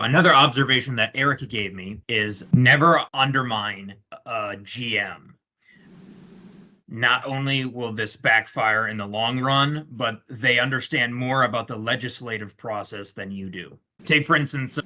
Another observation that Eric gave me is never undermine a GM. Not only will this backfire in the long run, but they understand more about the legislative process than you do. Take, for instance,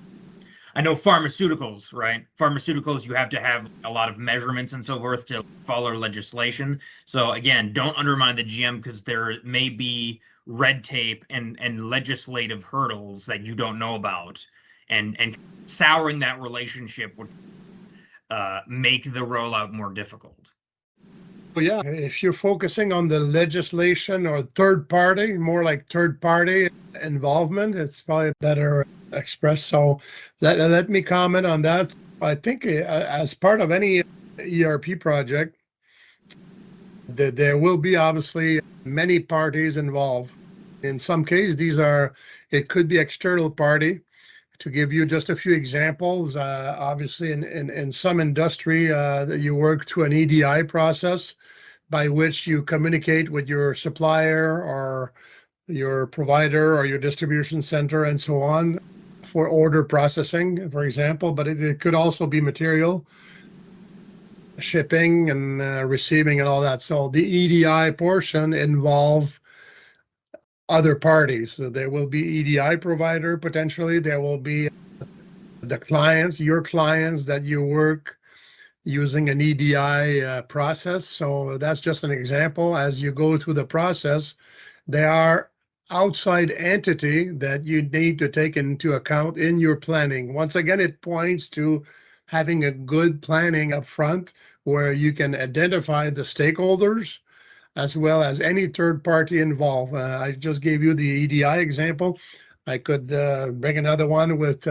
I know pharmaceuticals, right? Pharmaceuticals, you have to have a lot of measurements and so forth to follow legislation. So again, don't undermine the GM because there may be red tape and legislative hurdles that you don't know about. And souring that relationship would make the rollout more difficult. Well, yeah, if you're focusing on the legislation or third party, more like third party involvement, it's probably better expressed. So let me comment on that. I think as part of any ERP project, there will be obviously many parties involved. In some cases, it could be external party. To give you just a few examples, obviously in some industry, you work through an EDI process by which you communicate with your supplier or your provider or your distribution center and so on for order processing, for example, but it could also be material shipping and receiving and all that. So the EDI portion involve other parties. So there will be EDI provider potentially. There will be the clients, your clients that you work using an EDI process. So that's just an example. As you go through the process, there are outside entity that you need to take into account in your planning. Once again, it points to having a good planning up front where you can identify the stakeholders as well as any third party involved. I just gave you the EDI example. I could bring another one with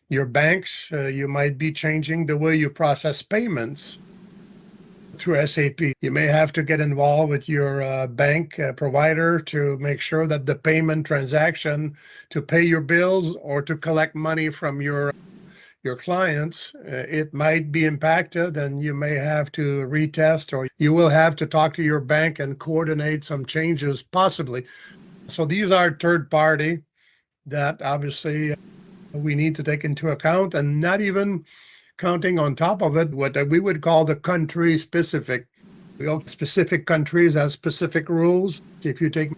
your banks. You might be changing the way you process payments through SAP. You may have to get involved with your bank provider to make sure that the payment transaction to pay your bills or to collect money from your clients, it might be impacted and you may have to retest, or you will have to talk to your bank and coordinate some changes possibly. So these are third party that obviously we need to take into account, and not even counting on top of it what we would call the country specific. Specific countries have specific rules. If you take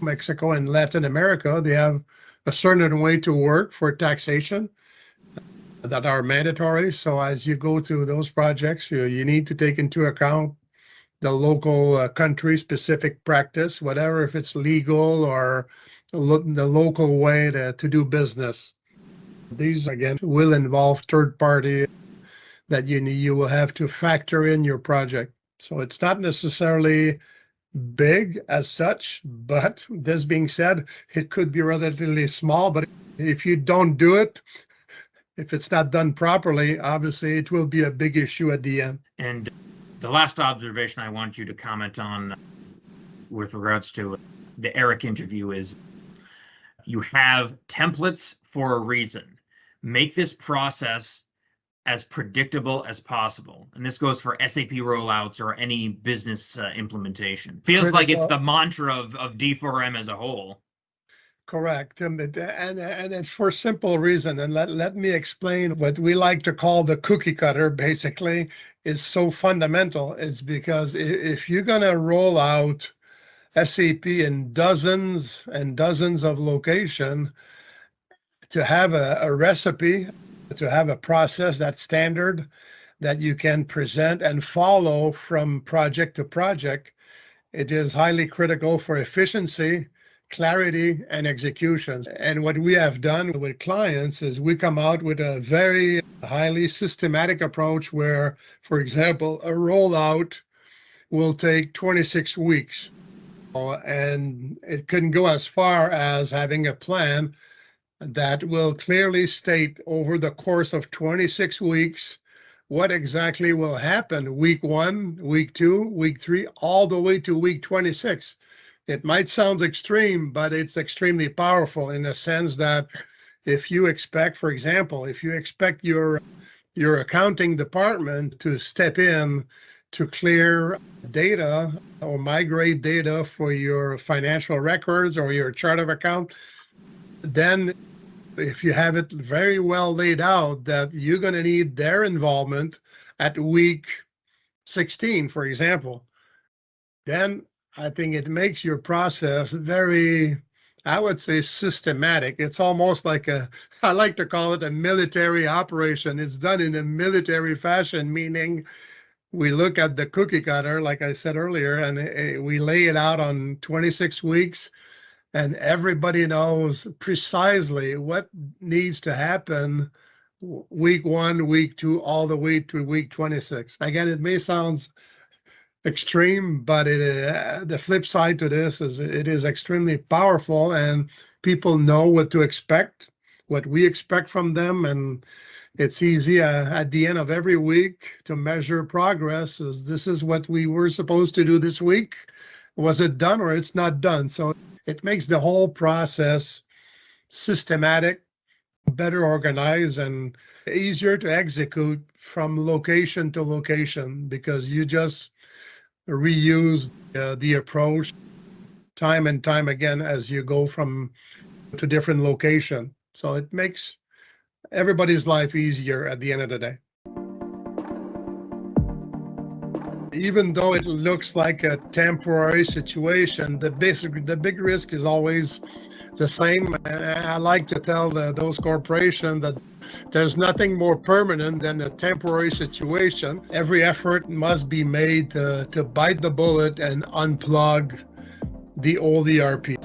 Mexico and Latin America, they have a certain way to work for taxation that are mandatory. So as you go through those projects, you need to take into account the local country specific practice, whatever, if it's legal or the local way to do business. These again will involve third party that you will have to factor in your project. So it's not necessarily big as such, but this being said, it could be relatively small, but if you don't do it, if it's not done properly, obviously it will be a big issue at the end. And the last observation I want you to comment on with regards to the Eric interview is you have templates for a reason. Make this process as predictable as possible. And this goes for SAP rollouts or any business implementation. Feels like it's the mantra of D4M as a whole. Correct. And it's for simple reason. And let me explain what we like to call the cookie cutter, basically, is so fundamental. It's because if you're going to roll out SAP in dozens and dozens of locations, to have a recipe, to have a process that's standard, that you can present and follow from project to project, it is highly critical for efficiency, clarity, and execution. And what we have done with clients is we come out with a very highly systematic approach where, for example, a rollout will take 26 weeks. And it can go as far as having a plan that will clearly state over the course of 26 weeks what exactly will happen week 1, week 2, week 3, all the way to week 26. It might sound extreme, but it's extremely powerful in the sense that if you expect, for example, if you expect your accounting department to step in to clear data or migrate data for your financial records or your chart of account, then if you have it very well laid out that you're going to need their involvement at week 16, for example, then I think it makes your process very, I would say, systematic. It's almost like I like to call it a military operation. It's done in a military fashion, meaning we look at the cookie cutter, like I said earlier, and we lay it out on 26 weeks, and everybody knows precisely what needs to happen week 1, week 2, all the way to week 26. Again, it may sound extreme, but the flip side to this is it is extremely powerful, and people know what to expect, what we expect from them, and it's easy at the end of every week to measure progress. This is what we were supposed to do this week. Was it done or it's not done? So it makes the whole process systematic, better organized, and easier to execute from location to location, because you just reuse the approach time and time again as you go from to different location. So it makes everybody's life easier at the end of the day. Even though it looks like a temporary situation, the big risk is always the same. I like to tell those corporations that there's nothing more permanent than a temporary situation. Every effort must be made to bite the bullet and unplug the old ERP.